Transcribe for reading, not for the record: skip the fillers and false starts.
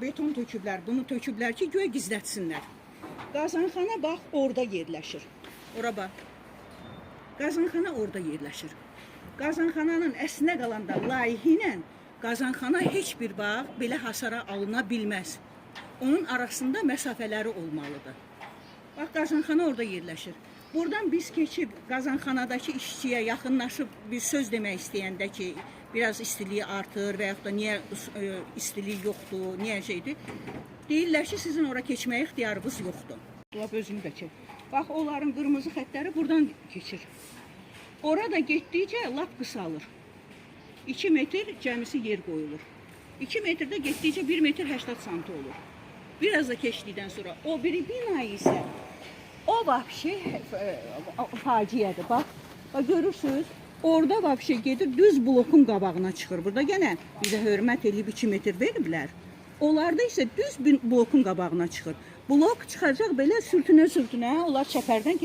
beton töküblər. Bunu töküblər ki, göğe gizlətsinlər. Qazanxana bax, orada yerləşir. Ora bax. Qazanxana orada yerləşir. Qazanxananın əslinə qalanda layihə ilə qazanxana heç bir bax, belə hasara alına bilməz. Onun arasında məsafələri olmalıdır. Bax, qazanxana orada yerləşir. Buradan biz keçib qazanxanadakı işçiyə yaxınlaşıb bir söz demək istəyəndə ki, biraz istiliyi artır və yaxud da niyə istilik yoxdur, niyə şeydir. Deyirlər ki, sizin ora keçməyə ixtiyarınız yoxdur. Lap özünü də çək. Bax, onların qırmızı xətləri buradan keçir. Orada getdikcə lap qısalır. 2 metr cəmisi yer qoyulur. 2 metrdə getdikcə 1 metr 80 santı olur. Biraz da keçdikdən sonra o biri bina isə o vəbşi faciədir. Bax, görürsünüz, orada vəbşi gedir, düz blokun qabağına çıxır. Burada yenə bizə hörmət edib 2 metr veriblər. Onlarda isə düz blokun qabağına çıxır. Blok çıxacaq belə sürtünə-sürtünə, onlar çəpərdən